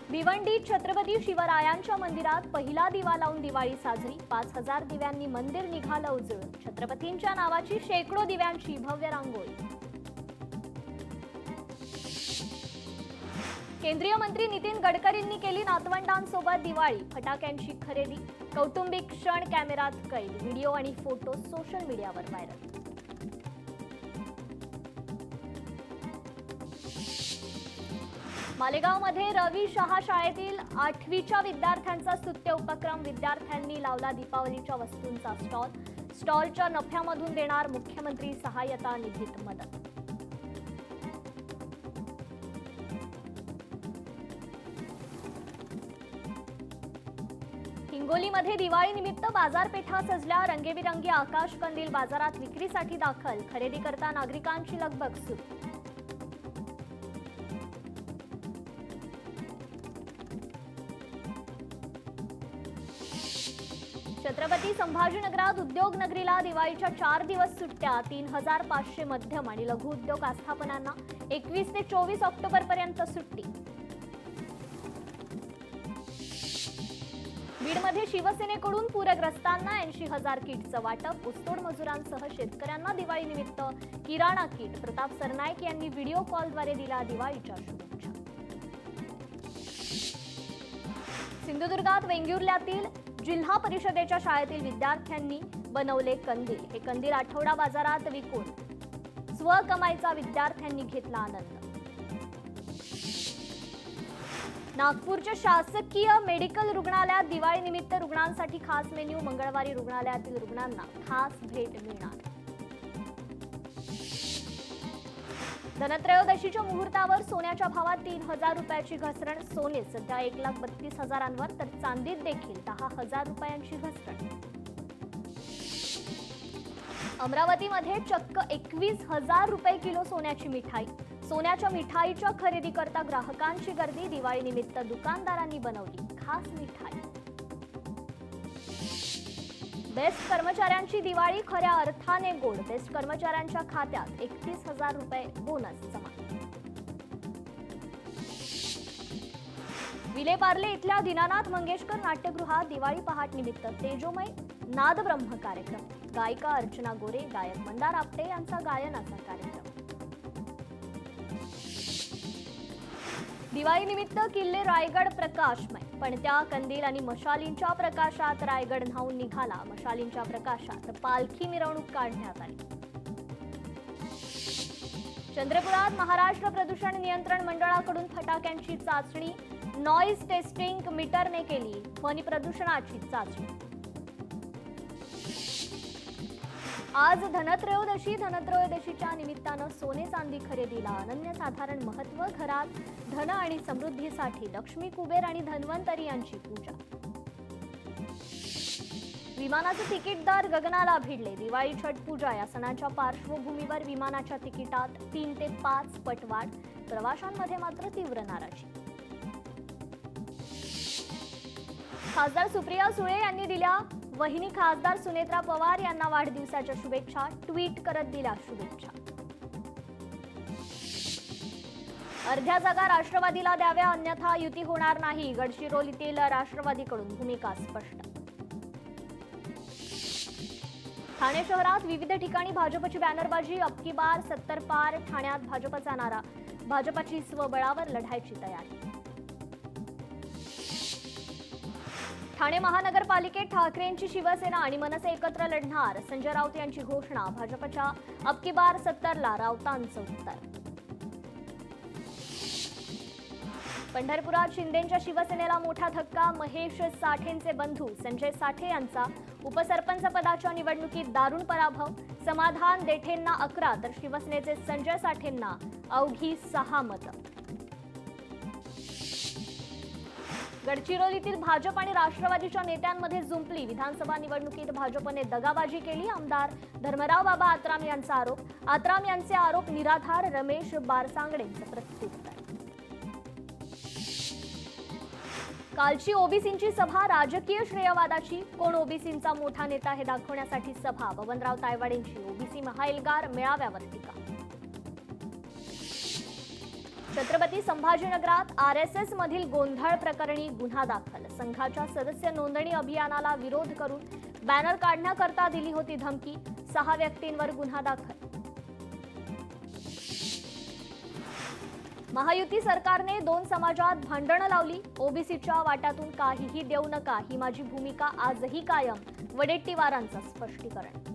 भिवंडीत छत्रपती शिवरायांच्या मंदिरात पहिला दिवा लावून दिवाळी साजरी. 5000 दिव्यांनी मंदिर निघालं उजळून. छत्रपतींच्या नावाची शेकडो दिव्यांची भव्य रांगोळी. केंद्रीय मंत्री नितीन गडकरींनी केली नातवंडांसोबत दिवाळी. फटाक्यांची खरेदी, कौटुंबिक क्षण कॅमेऱ्यात कैद. व्हिडिओ आणि फोटो सोशल मीडियावर व्हायरल. मालेगावमध्ये रवी शहा शाळेतील 8वीच्या विद्यार्थ्यांचा स्तुत्य उपक्रम. विद्यार्थ्यांनी लावला दीपावलीच्या वस्तूंचा स्टॉल. स्टॉलच्या नफ्यामधून देणार मुख्यमंत्री सहाय्यता निधीत मदत. हिंगोलीमध्ये दिवाळीनिमित्त बाजारपेठा सजल्या. रंगीबेरंगी आकाश कंदील बाजारात विक्रीसाठी दाखल. खरेदी करता नागरिकांची लगबग सुरू. छत्रपती संभाजीनगरात उद्योग नगरीला दिवाळीच्या 4 दिवस सुट्ट्या. 3500 मध्यम आणि लघु उद्योग आस्थापनांना 21 ते 24 ऑक्टोबर पर्यंत सुट्टी. बीडमध्ये शिवसेनेकडून पूरग्रस्तांना 80,000 किटचं वाटप. ऊसतोड मजुरांसह शेतकऱ्यांना दिवाळीनिमित्त किराणा किट. प्रताप सरनाईक यांनी व्हिडिओ कॉलद्वारे दिला दिवाळीच्या शुभेच्छा. सिंधुदुर्गात वेंगुर्ल्यातील जिल्हा परिषदेच्या शाळेतील विद्यार्थ्यांनी बनवले कंदील. हे कंदील आठवडा बाजारात विकून स्वकमाईचा विद्यार्थ्यांनी घेतला आनंद. नागपूरच्या शासकीय मेडिकल रुग्णालयात दिवाळीनिमित्त रुग्णांसाठी खास मेन्यू. मंगळवारी रुग्णालयातील रुग्णांना खास भेट मिळणार. धनत्रयोदशीच्या मुहूर्तावर सोन्याच्या भावात 3000 रुपयाची घसरण. सोने सध्या 1,32,000 तर चांदीत देखील 10,000 रुपयांची घसरण. अमरावतीमध्ये चक्क 21,000 रुपये किलो सोन्याची मिठाई. सोन्याच्या मिठाईच्या खरेदी करता ग्राहकांची गर्दी. दिवाळीनिमित्त दुकानदारांनी बनवली खास मिठाई. बेस्ट कर्मचाऱ्यांची दिवाळी खऱ्या अर्थाने गोड. बेस्ट कर्मचाऱ्यांच्या खात्यात 31,000 रुपये बोनस जमा. विलेपार्ले इथल्या दीनानाथ मंगेशकर नाट्यगृहात दिवाळी पहाट निमित्त तेजोमय नादब्रह्म कार्यक्रम. गायिका अर्चना गोरे, गायक मंदार आपटे यांचा गायनाचा कार्यक्रम. दिवाळीनिमित्त किल्ले रायगड प्रकाशमय. पणत्या, कंदील आणि मशालींच्या प्रकाशात रायगड न्हाऊन निघाला. मशालींच्या प्रकाशात पालखी मिरवणूक काढण्यात आली. चंद्रपुरात महाराष्ट्र प्रदूषण नियंत्रण मंडळाकडून फटाक्यांची चाचणी. नॉईज टेस्टिंग मीटरने केली ध्वनी प्रदूषणाची चाचणी. आज धनत्रयोदशी. धनत्रयोदशीच्या निमित्तानं सोने चांदी खरेदीला अनन्यसाधारण महत्त्व. घरात धन आणि समृद्धीसाठी लक्ष्मी, कुबेर आणि धन्वंतरी यांची पूजा. विमानाचे तिकीट दर गगनाला भिडले. दिवाळी, छठ पूजा या सणांच्या पार्श्वभूमीवर विमानाच्या तिकिटात 3 ते 5 पट वाढ. प्रवाशांमध्ये मात्र तीव्र नाराजी. खासदार सुप्रिया सुळे यांनी दिल्या वहिनी खासदार सुनेत्रा पवार यांना वाढदिवसाच्या शुभेच्छा. ट्विट करत दिल्या शुभेच्छा. अर्ध्या जागा राष्ट्रवादीला द्याव्या अन्यथा युती होणार नाही. गडचिरोलीतील राष्ट्रवादीकडून भूमिका स्पष्ट. ठाणे शहरात विविध ठिकाणी भाजपची बॅनरबाजी. अब की बार 70 पार. ठाण्यात भाजपचा नारा. भाजपची स्वबळावर लढायची तयारी. ठाणे महानगरपालिकेत ठाकरेंची शिवसेना आणि मनसे एकत्र लढणार. संजय राऊत यांची घोषणा. भाजपच्या अब की बार 70ला राऊतांचं उत्तर. पंढरपुरात शिंदेंच्या शिवसेनेला मोठा धक्का. महेश साठेंचे बंधू संजय साठे यांचा उपसरपंच पदाच्या निवडणुकीत दारुण पराभव. समाधान देठेंना 11 तर शिवसेनेचे संजय साठेंना अवघी 6 मतं. गडचिरोलीतील भाजप आणि राष्ट्रवादीच्या नेत्यांमध्ये जुंपली. विधानसभा निवडणुकीत भाजपने दगाबाजी केली. आमदार धर्मराव बाबा आत्राम यांचा आरोप. आत्राम यांचे आरोप निराधार. रमेश बारसांगडेंचं प्रत्युत्तर. कालची ओबीसींची सभा राजकीय श्रेयवादाची. कोण ओबीसींचा मोठा नेता हे दाखवण्यासाठी सभा. बबनराव तायवाडेंची ओबीसी महाएल्गार मेळाव्यावर टीका. छत्रपती संभाजीनगरात आरएसएस मधील गोंधळ प्रकरणी गुन्हा दाखल. संघाच्या सदस्य नोंदणी अभियानाला विरोध करून बॅनर काढण्याकरता दिली होती धमकी. 6 व्यक्तींवर गुन्हा दाखल. महायुती सरकारने 2 समाजात भांडणं लावली. ओबीसीच्या वाट्यातून काहीही देऊ नका ही माझी भूमिका आजही कायम. वडेट्टीवारांचं स्पष्टीकरण.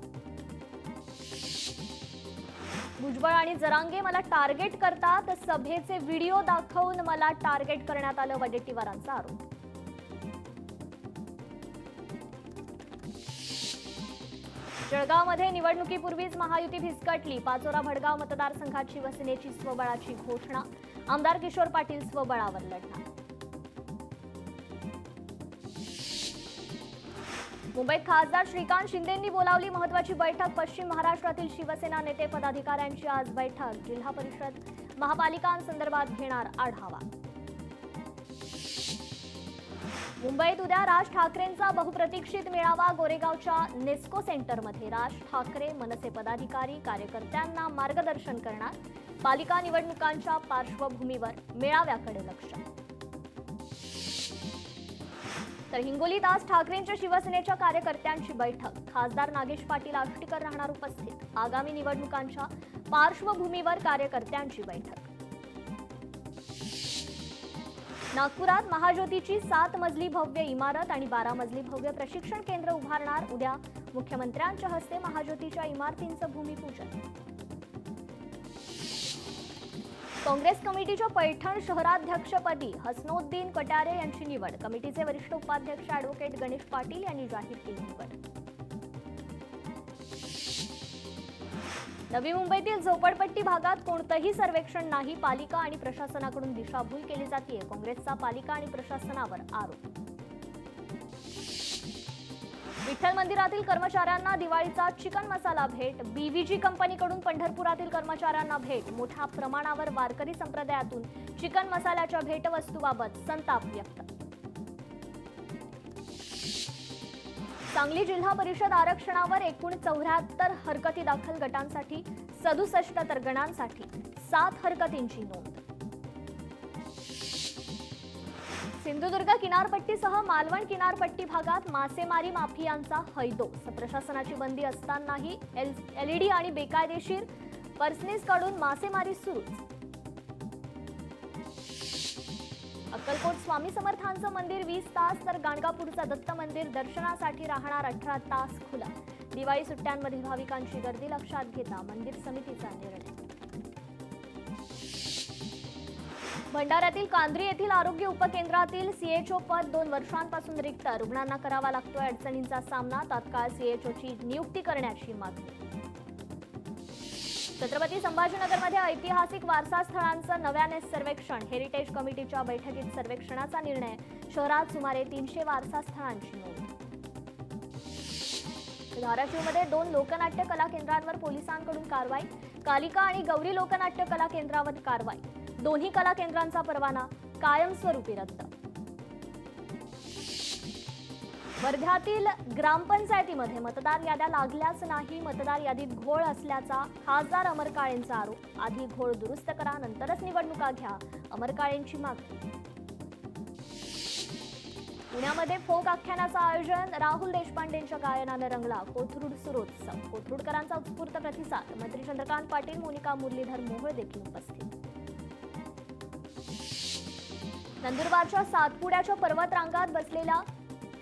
भुजबळ आणि जरांगे मला टार्गेट करतात. सभेचे व्हिडिओ दाखवून मला टार्गेट करण्यात आलं. वडेट्टीवारांचा आरोप. जळगावमध्ये निवडणुकीपूर्वीच महायुती भिसकटली. पाचोरा भडगाव मतदारसंघात शिवसेनेची स्वबळाची घोषणा. आमदार किशोर पाटील स्वबळावर लढणार. मुंबईत खासदार श्रीकांत शिंदेंनी बोलावली महत्त्वाची बैठक. पश्चिम महाराष्ट्रातील शिवसेना नेते पदाधिकाऱ्यांची आज बैठक. जिल्हा परिषद महापालिकांसंदर्भात घेणार आढावा. मुंबईत उद्या राज ठाकरेंचा बहुप्रतीक्षित मेळावा. गोरेगावच्या नेस्को सेंटरमध्ये राज ठाकरे मनसे पदाधिकारी कार्यकर्त्यांना मार्गदर्शन करणार. पालिका निवडणुकांच्या पार्श्वभूमीवर मेळाव्याकडे लक्ष. तर हिंगोलीत आज ठाकरेंच्या शिवसेनेच्या कार्यकर्त्यांची बैठक. खासदार नागेश पाटील आष्टीकर राहणार उपस्थित. आगामी निवडणुकांच्या पार्श्वभूमीवर कार्यकर्त्यांची बैठक. नागपुरात महाज्योतीची 7 मजली भव्य इमारत आणि 12 मजली भव्य प्रशिक्षण केंद्र उभारणार. उद्या मुख्यमंत्र्यांच्या हस्ते महाज्योतीच्या इमारतींचं भूमिपूजन. काँग्रेस कमिटीच्या पैठण शहराध्यक्षपदी हसनोद्दीन कटारे यांची निवड. कमिटीचे वरिष्ठ उपाध्यक्ष ॲडव्होकेट गणेश पाटील यांनी जाहीर केली निवड. नवी मुंबईतील झोपडपट्टी भागात कोणतंही सर्वेक्षण नाही. पालिका आणि प्रशासनाकडून दिशाभूल केली जाते. काँग्रेसचा पालिका आणि प्रशासनावर आरोप. विठ्ठल मंदिरातील कर्मचाऱ्यांना दिवाळीचा चिकन मसाला भेट. बीव्हीजी कंपनीकडून पंढरपुरातील कर्मचाऱ्यांना भेट. मोठ्या प्रमाणावर वारकरी संप्रदायातून चिकन मसाल्याच्या भेटवस्तूबाबत संताप व्यक्त. सांगली जिल्हा परिषद आरक्षणावर एकूण 74 हरकती दाखल. गटांसाठी 67 तर गणांसाठी 7 हरकतींची नोंद. सिंधुदुर्ग किनारपट्टीसह मालवण किनारपट्टी भागात मासेमारी माफियांचा हैदोस. प्रशासनाची बंदी असतानाही एलईडी आणि बेकायदेशीर पर्सनीसकडून मासेमारी सुरूच. अक्कलकोट स्वामी समर्थांचं मंदिर 20 तास तर गाणगापूरचं दत्त मंदिर दर्शनासाठी राहणार 18 तास खुला. दिवाळी सुट्ट्यांमधील भाविकांची गर्दी लक्षात घेता मंदिर समितीचा निर्णय. भंडाऱ्यातील कांद्री येथील आरोग्य उपकेंद्रातील सीएचओ पद 2 वर्षांपासून रिक्त. रुग्णांना करावा लागतोय अडचणींचा सामना. तात्काळ सीएचओची नियुक्ती करण्याची मागणी. छत्रपती संभाजीनगरमध्ये ऐतिहासिक वारसा स्थळांचं नव्याने सर्वेक्षण. हेरिटेज कमिटीच्या बैठकीत सर्वेक्षणाचा निर्णय. शहरात सुमारे 300 वारसा स्थळांची नोंद. धाराशिवमध्ये 2 लोकनाट्य कला केंद्रांवर पोलिसांकडून कारवाई. कालिका आणि गौरी लोकनाट्य कला केंद्रावर कारवाई. दोन्ही कला केंद्रांचा परवाना कायमस्वरूपी रद्द. वर्ध्यातील ग्रामपंचायतीमध्ये मतदार याद्या लागल्याच नाही. मतदार यादीत घोळ असल्याचा खासदार अमर काळेंचा आरोप. आधी घोळ दुरुस्त करा नंतरच निवडणुका घ्या. अमर काळेंची मागणी. पुण्यामध्ये फोक आख्यानाचं आयोजन. राहुल देशपांडेंच्या गायनानं रंगला कोथरूड सुरोत्सव. कोथरूडकरांचा उत्स्फूर्त प्रतिसाद. मंत्री चंद्रकांत पाटील, मोनिका मुरलीधर मोहोळ देखील उपस्थित. नंदुरबारच्या सातपुड्याच्या पर्वतरांगात बसलेल्या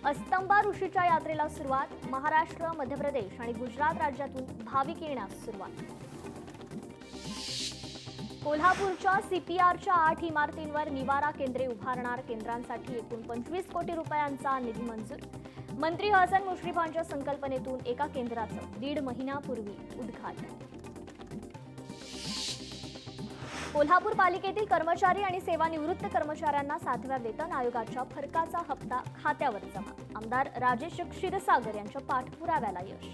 अस्तंबा ऋषीच्या यात्रेला सुरुवात. महाराष्ट्र, मध्य प्रदेश आणि गुजरात राज्यातून भाविक येण्यास सुरुवात. कोल्हापूरच्या सीपीआरच्या 8 इमारतींवर निवारा केंद्रे उभारणार. केंद्रांसाठी एकूण 25 कोटी रुपयांचा निधी मंजूर. मंत्री हसन मुश्रीफांच्या संकल्पनेतून एका केंद्राचं 1.5 महिन्यापूर्वी उद्घाटन. कोल्हापूर पालिकेतील कर्मचारी आणि सेवानिवृत्त कर्मचाऱ्यांना 7व्या वेतन आयोगाच्या फरकाचा हप्ता खात्यावर जमा. आमदार राजेश क्षीरसागर यांच्या पाठपुराव्याला यश.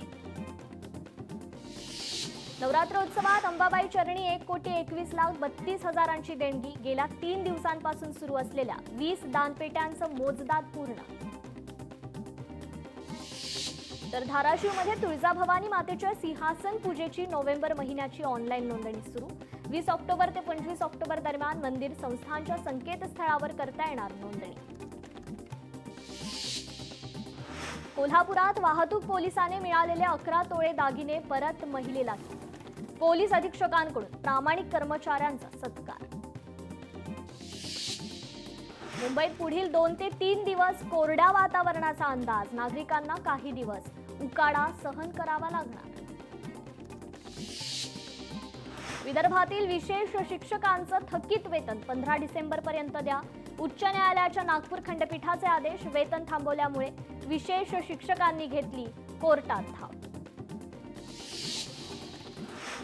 नवरात्रोत्सवात अंबाबाई चरणी 1,21,32,000ची देणगी. गेल्या 3 दिवसांपासून सुरू असलेल्या 20 दानपेट्यांचं मोजदाद पूर्ण. तर धाराशिवमध्ये तुळजाभवानी मातेच्या सिंहासन पूजेची नोव्हेंबर महिन्याची ऑनलाईन नोंदणी सुरू. 20 ऑक्टोबर ते 25 ऑक्टोबर दरम्यान मंदिर संस्थांच्या संकेतस्थळावर करता येणार नोंदणी. कोल्हापुरात वाहतूक पोलिसाने मिळालेले 11 तोळे दागिने परत महिलेला. पोलीस अधीक्षकांकडून प्रामाणिक कर्मचाऱ्यांचा सत्कार. मुंबईत पुढील 2 ते 3 दिवस कोरड्या वातावरणाचा अंदाज. नागरिकांना काही दिवस उकाडा सहन करावा लागणार. विदर्भातील विशेष शिक्षकांचं थकीत वेतन 15 डिसेंबरपर्यंत द्या. उच्च न्यायालयाच्या नागपूर खंडपीठाचे आदेश. वेतन थांबवल्यामुळे विशेष शिक्षकांनी घेतली कोर्टात धाव.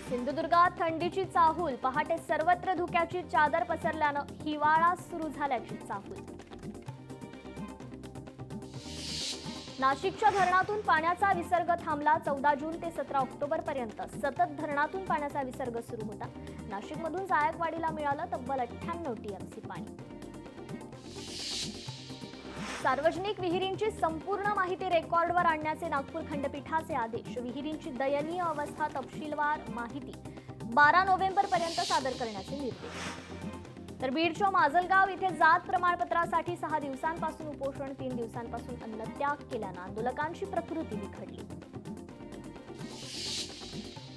सिंधुदुर्गात थंडीची चाहूल. पहाटे सर्वत्र धुक्याची चादर पसरल्यानं हिवाळा सुरू झाल्याची चाहूल. नाशिकच्या धरणातून पाण्याचा विसर्ग थांबला. 14 जून ते 17 ऑक्टोबर पर्यंत सतत धरणातून पाण्याचा विसर्ग सुरू होता. नाशिकमधून जायकवाडीला मिळालं तब्बल 98 टीएमसी पाणी. सार्वजनिक विहिरींची संपूर्ण माहिती रेकॉर्डवर आणण्याचे नागपूर खंडपीठाचे आदेश. विहिरींची दयनीय अवस्था तपशीलवार माहिती 12 नोव्हेंबरपर्यंत सादर करण्याचे निर्देश. तर बीडच्या माजलगाव इथे जात प्रमाणपत्रासाठी 6 दिवसांपासून उपोषण. 3 दिवसांपासून अन्नत्याग केल्यानं आंदोलकांची प्रकृती बिघडली.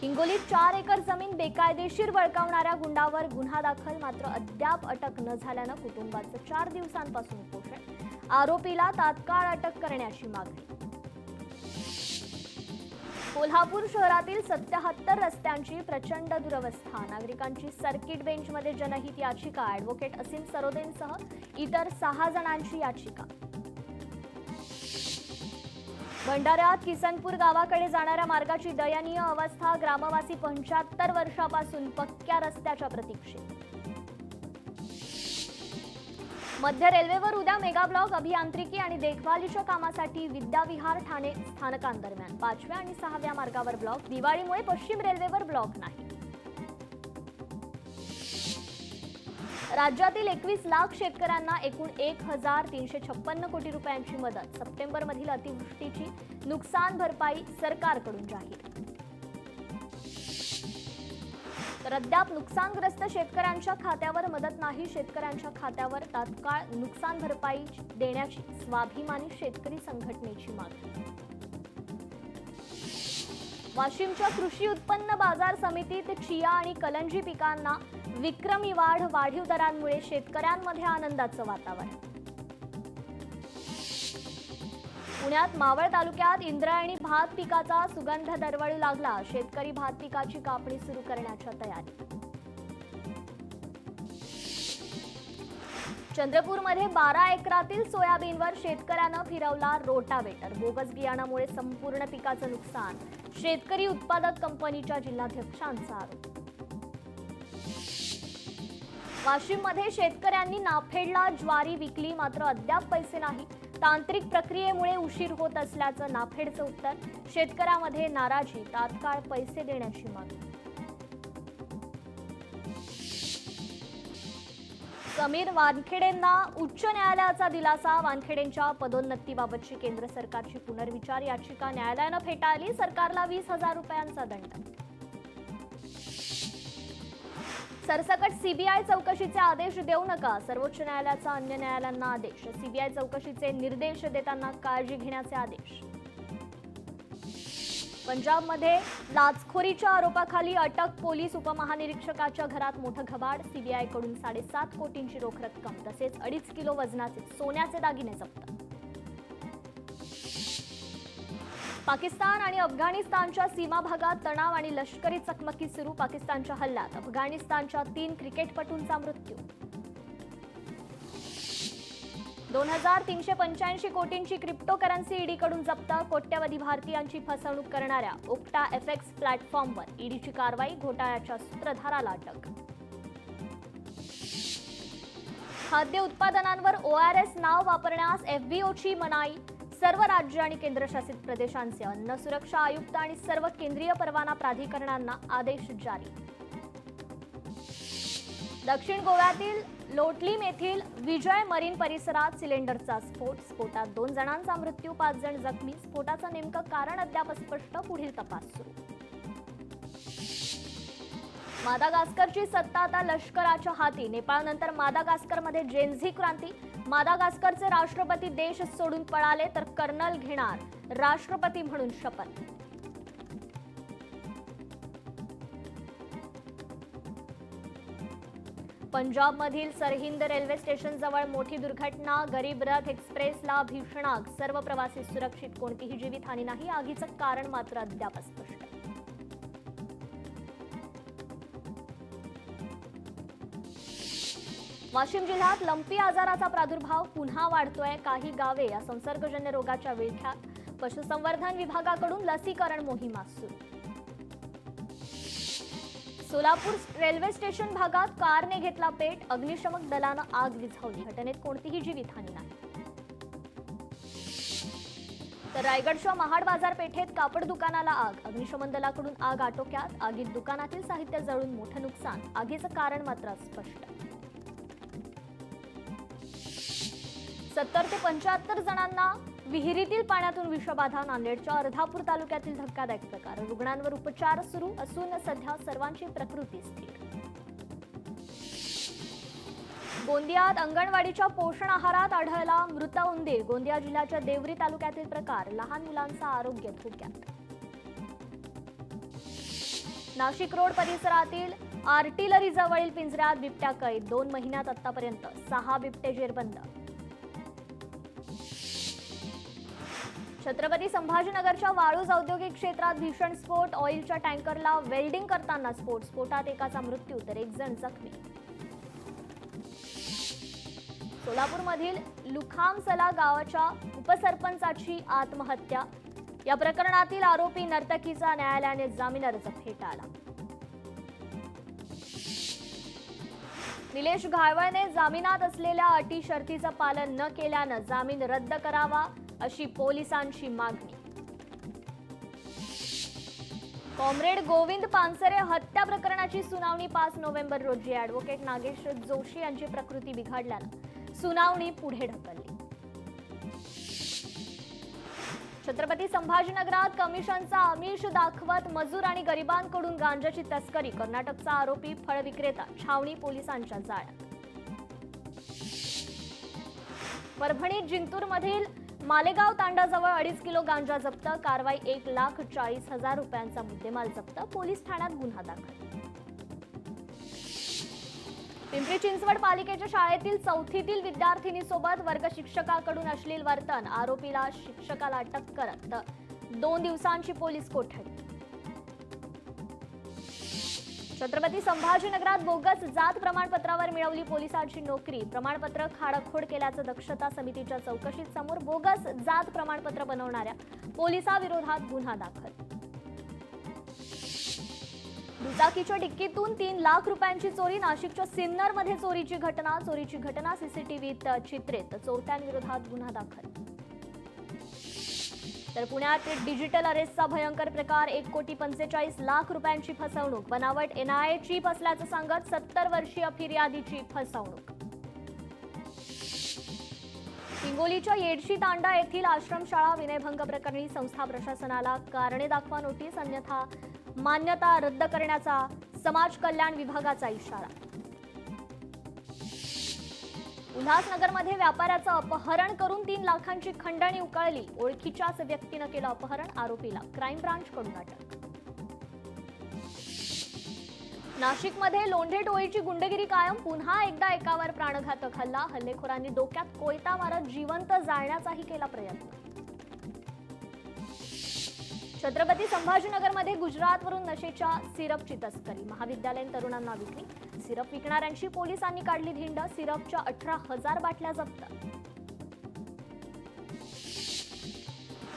हिंगोलीत 4 एकर जमीन बेकायदेशीर बळकावणाऱ्या गुंडावर गुन्हा दाखल. मात्र अद्याप अटक न झाल्यानं कुटुंबाचं 4 दिवसांपासून उपोषण. आरोपीला तात्काळ अटक करण्याची मागणी. कोल्हापूर शहरातील 77 रस्त्यांची प्रचंड दुरवस्था. नागरिकांची सर्किट बेंचमध्ये जनहित याचिका. ॲडव्होकेट असीम सरोदेंसह इतर 6 जणांची याचिका. भंडाऱ्यात किसनपूर गावाकडे जाणाऱ्या मार्गाची दयनीय अवस्था. ग्रामवासी 75 वर्षापासून पक्क्या रस्त्याच्या प्रतीक्षेत. मध्य रेल्वेवर उद्या मेगा ब्लॉक. अभियांत्रिकी आणि देखभालीच्या कामासाठी विद्याविहार ठाणे स्थानकांदरम्यान 5व्या आणि 6व्या मार्गावर ब्लॉक. दिवाळीमुळे पश्चिम रेल्वेवर ब्लॉक नाही. राज्यातील 21 लाख शेतकऱ्यांना एकूण 1,356 कोटी रुपयांची मदत. सप्टेंबरमधील अतिवृष्टीची नुकसान भरपाई सरकारकडून जाहीर. तर अद्याप नुकसानग्रस्त शेतकऱ्यांच्या खात्यावर मदत नाही. शेतकऱ्यांच्या खात्यावर तात्काळ नुकसान भरपाई देण्याची स्वाभिमानी शेतकरी संघटनेची मागणी. वाशिमच्या कृषी उत्पन्न बाजार समितीत चिया आणि कलंजी पिकांना विक्रमी वाढ. वाढीव दरांमुळे शेतकऱ्यांमध्ये आनंदाचं वातावरण. पुण्यात मावळ तालुक्यात इंद्रायणी भात पिकाचा सुगंध दरवळू लागला. शेतकरी भात पिकाची कापणी सुरू करण्याच्या तयारीत. चंद्रपूरमध्ये 12 एकरातील सोयाबीनवर शेतकऱ्यानं फिरवला रोटावेटर. बोगस बियाणामुळे संपूर्ण पिकाचं नुकसान. शेतकरी उत्पादक कंपनीच्या जिल्हाध्यक्षांचा आरोप. वाशिममध्ये शेतकऱ्यांनी नाफेडला ज्वारी विकली. मात्र अद्याप पैसे नाही. तांत्रिक प्रक्रियेमुळे उशीर होत असल्याचं नाफेडचं उत्तर. शेतकऱ्यामध्ये नाराजी. तात्काळ पैसे देण्याची मागणी. समीर वानखेडेंना उच्च न्यायालयाचा दिलासा. वानखेडेंच्या पदोन्नतीबाबतची केंद्र सरकारची पुनर्विचार याचिका न्यायालयानं फेटाळली. सरकारला 20,000 रुपयांचा दंड. सरसकट सीबीआय चौकशीचे आदेश देऊ नका. सर्वोच्च न्यायालयाचा अन्य न्यायालयांना आदेश. सीबीआय चौकशीचे निर्देश देताना काळजी घेण्याचे आदेश. पंजाबमध्ये लाचखोरीच्या आरोपाखाली अटक. पोलीस उपमहानिरीक्षकाच्या घरात मोठं घबाड. सीबीआयकडून 7.5 कोटींची रोख रक्कम तसेच 2.5 किलो वजनाचे सोन्याचे दागिने जप्त. पाकिस्तान आणि अफगाणिस्तानच्या सीमा भागात तणाव आणि लष्करी चकमकी सुरू. पाकिस्तानच्या हल्ल्यात अफगाणिस्तानच्या 3 क्रिकेटपटूंचा मृत्यू. 2,385 कोटींची क्रिप्टोकरन्सी ईडीकडून जप्त. कोट्यवधी भारतीयांची फसवणूक करणाऱ्या ओक्टा एफएक्स प्लॅटफॉर्मवर ईडीची कारवाई. घोटाळ्याच्या सूत्रधाराला अटक. खाद्य उत्पादनांवर ORS नाव वापरण्यास FBOची मनाई. सर्व राज्य आणि केंद्रशासित प्रदेशांचे अन्न सुरक्षा आयुक्त आणि सर्व केंद्रीय परवाना प्राधिकरणांना आदेश जारी. दक्षिण गोव्यातील लोटलीम येथील विजय मरीन परिसरात सिलेंडरचा स्फोटात 2 जणांचा मृत्यू, 5 जण जखमी. स्फोटाचं नेमकं कारण अद्याप स्पष्ट, पुढील तपास सुरू. मादागास्करची सत्ता आता लष्कराच्या हाती. नेपाळनंतर मादागास्करमध्ये जेनझी क्रांती. मादागास्करचे राष्ट्रपती देश सोडून पळाले तर कर्नल घेणार राष्ट्रपती म्हणून शपथ. पंजाबमधील सरहिंद रेल्वे स्टेशनजवळ मोठी दुर्घटना. गरीब रथ एक्सप्रेसला भीषण आग. सर्व प्रवासी सुरक्षित, कोणतीही जीवितहानी नाही. आगीचं कारण मात्र अद्याप स्पष्ट. वाशिम जिल्ह्यात लंपी आजाराचा प्रादुर्भाव पुन्हा वाढतोय. काही गावे या संसर्गजन्य रोगाच्या विळख्यात. पशुसंवर्धन विभागाकडून लसीकरण मोहिमा सुरू. सोलापूर रेल्वे स्टेशन भागात कारने घेतला पेट. अग्निशमक दलानं आग विझवली. घटनेत कोणतीही जीवितहानी नाही. तर रायगडच्या महाड बाजारपेठेत कापड दुकानाला आग. अग्निशमन दलाकडून आग आटोक्यात. आगीत दुकानातील साहित्य जळून मोठं नुकसान. आगीचं कारण मात्र स्पष्ट. 70 ते 75 जणांना विहिरीतील पाण्यातून विषबाधा. नांदेडच्या अर्धापूर तालुक्यातील धक्कादायक प्रकार. रुग्णांवर उपचार सुरू असून सध्या सर्वांची प्रकृती स्थिर. गोंदियात अंगणवाडीच्या पोषण आहारात आढळला मृत उंदीर. गोंदिया जिल्ह्याच्या देवरी तालुक्यातील प्रकार. लहान मुलांचा आरोग्य धोक्यात. नाशिक रोड परिसरातील आर्टिलरी जवळील पिंजऱ्यात बिबट्या कैद. 2 महिन्यात आतापर्यंत 6 बिबटे जेरबंद. छत्रपती संभाजीनगरच्या वाळूज औद्योगिक क्षेत्रात भीषण स्फोट. ऑइलच्या टँकरला वेल्डिंग करताना स्फोटात एकाचा मृत्यू तर 1 जण जखमी. सोलापूरमधील लुखामसला गावाच्या उपसरपंचाची आत्महत्या. या प्रकरणातील आरोपी नर्तकीचा न्यायालयाने जामीन अर्ज फेटाळला. निलेश घाळवळने जामिनात असलेल्या अटी शर्तीचं पालन न केल्यानं जामीन रद्द करावा अशी पोलिसांची मागणी. कॉम्रेड गोविंद पानसरे हत्या प्रकरणाची सुनावणी 5 नोव्हेंबर रोजी. ॲडव्होकेट नागेश जोशी यांची प्रकृती बिघडल्यानं सुनावणी पुढे ढकलली. छत्रपती संभाजीनगरात कमिशनचा आमिष दाखवत मजूर आणि गरिबांकडून गांजाची तस्करी. कर्नाटकचा आरोपी फळ विक्रेता छावणी पोलिसांच्या जाळ्यात. परभणीत जिंतूरमधील मालेगाव तांडाजवळ 2.5 किलो गांजा जप्त. कारवाई 1,40,000 रुपयांचा मुद्देमाल जप्त. पोलीस ठाण्यात गुन्हा दाखल. पिंपरी चिंचवड पालिकेच्या शाळेतील 4थीतील विद्यार्थिनीसोबत वर्ग शिक्षकाकडून अश्लील वर्तन. आरोपीला शिक्षकाला अटक करत 2 दिवसांची पोलीस कोठडी. छत्रपती संभाजीनगरात बोगस जात प्रमाणपत्रावर मिळवली पोलिसांची नोकरी. प्रमाणपत्र खाडाखोड केल्याचं दक्षता समितीच्या चौकशीत समोर. बोगस जात प्रमाणपत्र बनवणाऱ्या पोलिसाविरोधात गुन्हा दाखल. दुचाकीच्या डिक्कीतून 3 लाख रुपयांची चोरी. नाशिकच्या सिन्नरमध्ये चोरीची घटना सीसीटीव्हीत चित्रित. चोरट्यांविरोधात गुन्हा दाखल. तर पुण्यात डिजिटल अरेस्टचा भयंकर प्रकार. 1,45,00,000 रुपयांची फसवणूक. बनावट NIA चीप असल्याचं सांगत 70 वर्षीय फिर्यादीची फसवणूक. हिंगोलीच्या येडशी तांडा येथील आश्रमशाळा विनयभंग प्रकरणी संस्था प्रशासनाला कारणे दाखवा नोटीस. अन्यथा मान्यता रद्द करण्याचा समाज कल्याण विभागाचा इशारा. उल्हासनगरमध्ये व्यापाऱ्याचं अपहरण करून 3 लाखांची खंडणी उकळली. ओळखीच्याच व्यक्तीनं केलं अपहरण. आरोपीला क्राईम ब्रांचकडून अटक. नाशिकमध्ये लोंढे टोळीची गुंडगिरी कायम. पुन्हा एकदा एकावर प्राणघातक हल्ला. हल्लेखोरांनी डोक्यात कोयता मारत जिवंत जाळण्याचाही केला प्रयत्न. छत्रपती संभाजीनगरमध्ये गुजरातवरून नशेच्या सिरपची तस्करी. महाविद्यालयीन तरुणांना विकली. सिरप विकणाऱ्यांची पोलिसांनी काढली धिंड. सिरपच्या 18,000 बाटल्या जप्त.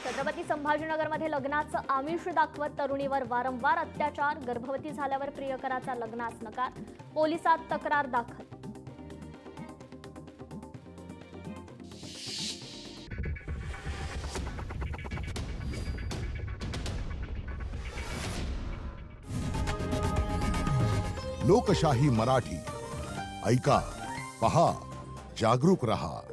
छत्रपती संभाजीनगरमध्ये लग्नाचं आमिष दाखवत तरुणीवर वारंवार अत्याचार. गर्भवती झाल्यावर प्रियकराचा लग्नास नकार. पोलिसात तक्रार दाखल. लोकशाही मराठी ऐका. पहा, जागरूक रहा.